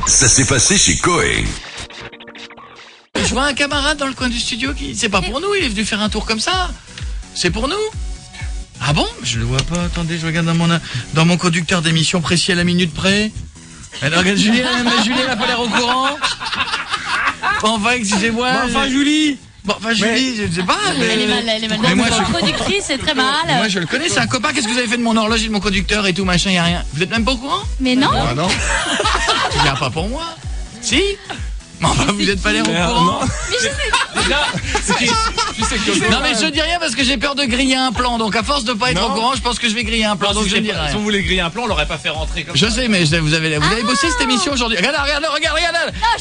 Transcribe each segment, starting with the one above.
Ça s'est passé chez Coé. Je vois un camarade dans le coin du studio qui... C'est pas pour nous, il est venu faire un tour comme ça. C'est pour nous. Ah bon? Je le vois pas, attendez, je regarde dans mon conducteur d'émission précis à la minute près. Alors, regarde, Julien n'a pas l'air au courant. Enfin, excusez-moi. Enfin, Julie. Bon, enfin, Julie, je sais pas. Mais... Elle est mal. Mais moi, productrice, c'est très mal. Moi, je le connais, c'est un copain. Qu'est-ce que vous avez fait de mon horloge et de mon conducteur et tout, machin, y a rien. Vous êtes même pas au courant? Mais non. Ah non. Il y a pas pour moi. Si? Mais enfin, vous êtes pas l'air au courant. Non, mais je dis rien parce que j'ai peur de griller un plan. Donc, à force de pas être au courant, je pense que je vais griller un plan. Donc, je dis rien. Si on voulait griller un plan, on l'aurait pas fait rentrer comme Je ça. sais, mais vous avez bossé cette émission aujourd'hui. Regarde. Non,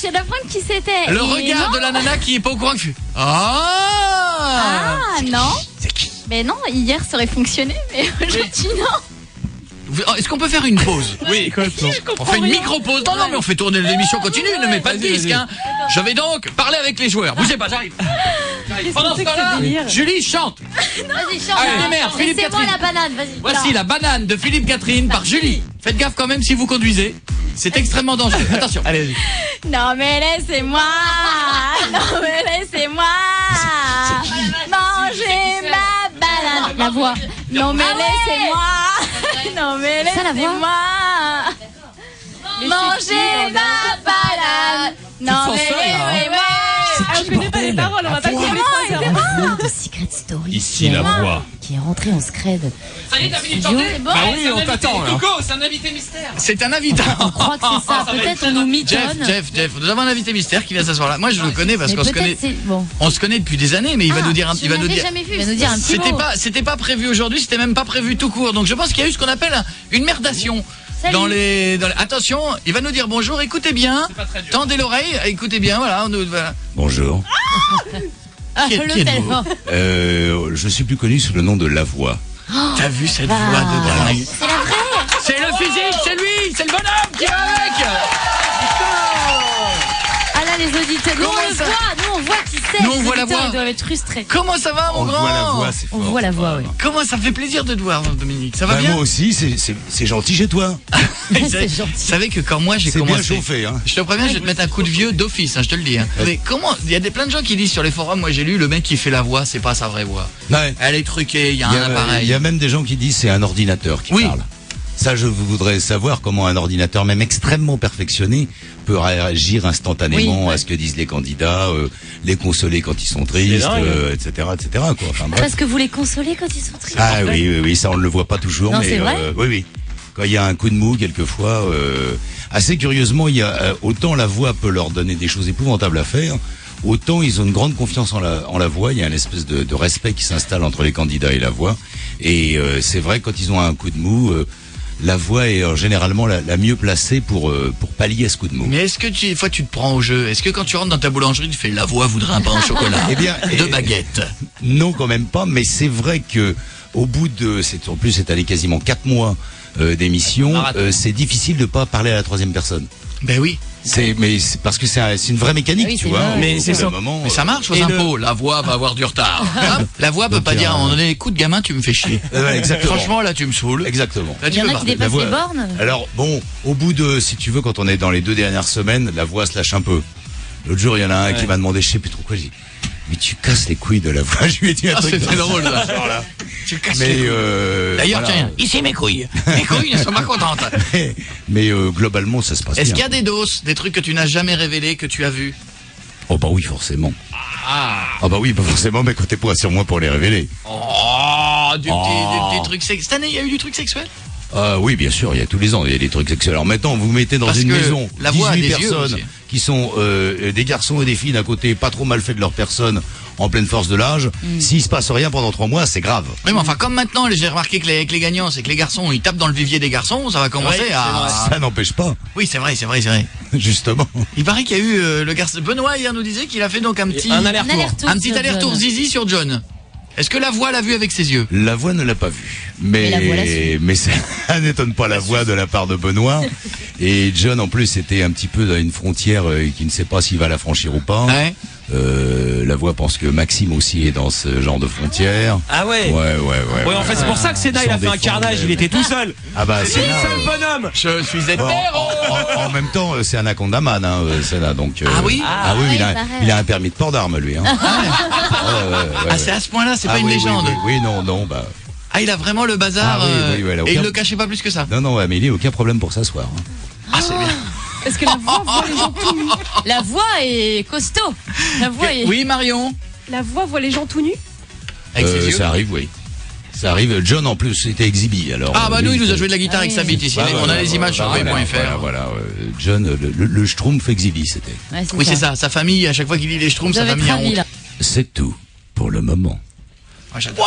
j'ai d'apprendre qui c'était. Le regard de la nana qui est pas au courant qui fait Ah non. C'est qui? Mais non, hier ça aurait fonctionné, mais aujourd'hui non. Est-ce qu'on peut faire une pause? Oui, On fait une micro-pause. Non, mais on fait tourner l'émission continue, ne mets pas de disque, hein. Je vais donc parler avec les joueurs. Bougez pas, j'arrive. Pendant ce temps-là, Julie chante. Vas-y, chante. Allez, merde, Philippe C'est moi Catherine. la banane, vas-y. Voici la banane de Philippe Catherine par Julie. Faites gaffe quand même si vous conduisez. C'est extrêmement dangereux. Attention. Allez, vas-y. Non mais laissez-moi. Non mais laissez-moi. Manger ma banane. La voix. Non mais laissez-moi. Non mais laissez-moi. Manger ma banane. Non mais laissez-moi. Je connais pas les paroles, on va pas courir les 3 heures. de Secret Story. Ici la voix. Qui est rentré en scred. Ça y est, t'as fini de chanter? Bon, Bah oui, on t'attend là. Coco, c'est un invité mystère. C'est un invité. On croit que c'est ça. Peut-être on nous mitonne. Jeff, nous avons un invité mystère qui vient s'asseoir là. Moi je le connais parce Mais qu'on se connaît. peut-être c'est bon. On se connaît depuis des années, mais il va nous dire Je l'avais jamais vu. Il va nous dire un petit mot. C'était pas prévu aujourd'hui, c'était même pas prévu tout court. Donc je pense qu'il y a eu ce qu'on appelle une merdation. Salut. Attention, il va nous dire bonjour, écoutez bien. pas très dur. Tendez l'oreille, écoutez bien, voilà. Voilà. Bonjour. Qui Le êtes-vous téléphone. Je suis plus connu sous le nom de La Voix. T'as vu cette voix de dingue? C'est la vraie. C'est le physique, c'est lui, c'est le bonhomme qui va avec. Ah là les auditeurs, nous Comment on le ça voit, nous on voit qui c'est. Nous, on Les voit la auditeurs, voix. Ils doivent être frustrés. Comment ça va, mon On grand? voit la voix, c'est On fort. voit la voix, oui. Comment ça fait plaisir de te voir, Dominique? Ça va Bah, bien? moi aussi, c'est gentil chez toi. Vous C'est gentil. savez que quand moi j'ai C'est bien commencé, chauffé, hein. je te préviens, je vais te mettre un coup de vieux d'office, hein, je te le dis. Hein. Mais comment? Il y a plein de gens qui disent sur les forums, moi j'ai lu, le mec qui fait la voix, c'est pas sa vraie voix. Ouais. Elle est truquée, il y a un appareil. Il y a même des gens qui disent c'est un ordinateur qui Oui. parle. Ça, je voudrais savoir comment un ordinateur, même extrêmement perfectionné, peut réagir instantanément Oui. à ce que disent les candidats, les consoler quand ils sont tristes, dingue. etc., quoi. Enfin, bref. Parce que vous les consolez quand ils sont tristes. Ah oui, ça on ne le voit pas toujours, Non, mais c'est vrai oui. Quand il y a un coup de mou, quelquefois, assez curieusement, il y a autant la voix peut leur donner des choses épouvantables à faire, autant ils ont une grande confiance en la voix. Il y a une espèce de respect qui s'installe entre les candidats et la voix. Et c'est vrai que quand ils ont un coup de mou, la voix est généralement la mieux placée pour pallier à ce coup de mou. Mais est-ce que des fois tu te prends au jeu? Est-ce que quand tu rentres dans ta boulangerie, tu fais la voix voudrait un pain au chocolat? Eh bien, 2 baguettes. Non, quand même pas. Mais c'est vrai que au bout de, en plus, c'est allé quasiment 4 mois d'émission. C'est difficile de pas parler à la troisième personne. Ben oui. C'est parce que c'est une vraie mécanique, Oui, tu c'est vois. vrai. Mais Au c'est bout d'un ça. moment, Mais ça marche aux Et impôts. La voix va avoir du retard. Hein? La voix peut Donc, pas dire à un moment donné, écoute gamin, tu me fais chier. ouais, exactement. Franchement, là tu me saoules. Exactement. Là Il tu y en peux a pas. qui dépassent voix- les bornes. Alors bon, au bout de, si tu veux, quand on est dans les 2 dernières semaines, la voix se lâche un peu. L'autre jour, il y en a un qui m'a demandé, je sais plus trop quoi, j'ai dit, mais tu casses les couilles de la voix. Je lui ai dit un Ah, truc. c'était dans ce drôle, ça. genre-là. Tu casses Mais les couilles. D'ailleurs, voilà. tiens, ici mes couilles. Mes couilles ne sont pas contentes. Mais globalement, ça se passe Est-ce bien. qu'il y a des doses, des trucs que tu n'as jamais révélés, que tu as vus? Oh bah oui, forcément. Ah bah oui, pas forcément, mais quand t'es pas sur moi pour les révéler. Oh, du petit truc sexuel. Cette année, il y a eu du truc sexuel? Oui, bien sûr, il y a tous les ans, il y a des trucs sexuels. Alors maintenant, vous mettez dans Parce une que maison la voix a 18 des yeux personnes aussi. qui sont des garçons et des filles d'un côté, pas trop mal fait de leur personne, en pleine force de l'âge. S'il se passe rien pendant 3 mois, c'est grave. Oui, mais enfin, comme maintenant, j'ai remarqué que avec les gagnants, c'est que les garçons, ils tapent dans le vivier des garçons, ça va commencer Oui, à... Ça n'empêche pas, Oui, c'est vrai. justement. Il paraît qu'il y a eu le garçon... Benoît, hier, nous disait qu'il a fait donc un petit Un petit sur aller-retour John. zizi sur John. Est-ce que la voix l'a vu avec ses yeux? La voix ne l'a pas vu, Mais la voix l'a su. mais ça n'étonne pas la voix de la part de Benoît. Et John, en plus, était un petit peu dans une frontière qui ne sait pas s'il va la franchir ou pas. Ouais. La voix pense que Maxime aussi est dans ce genre de frontière. Ah ouais. Ouais, En fait, c'est pour ça que Sénat, il a fait un carnage, il était tout seul. Ah bah, C'est Sénat. le seul bonhomme. Je suis hétéro. En même temps, c'est Anaconda Man, hein, Sénat, donc. Ah oui? Ah oui, ouais, il a un permis de port d'armes, lui. Hein. Ah, c'est à ce point-là, c'est Ah pas une oui, légende. Oui, non, bah. Ah, il a vraiment le bazar. Ah oui, là, et il aucun- le cachait pas plus que ça. Non, Amélie, aucun problème pour s'asseoir. Hein. Ah, c'est bien. Est-ce que la voix voit les gens tout nus? La voix est costaud. La voix est... Oui, Marion. La voix voit les gens tout nus? Avec ses yeux. Ça arrive, oui. Ça arrive. John, en plus, était exhibi. Alors, Ah, bah lui, nous, il nous a joué de la guitare avec sa bite ici. On a les images sur rv.fr. Voilà. John, le Schtroumpf exhibi, c'était. Ouais, Oui, c'est ça. Sa famille, à chaque fois qu'il lit les Schtroumpfs, Vous sa avez famille a trahi, honte. là. C'est tout pour le moment. Ouais, j'adore.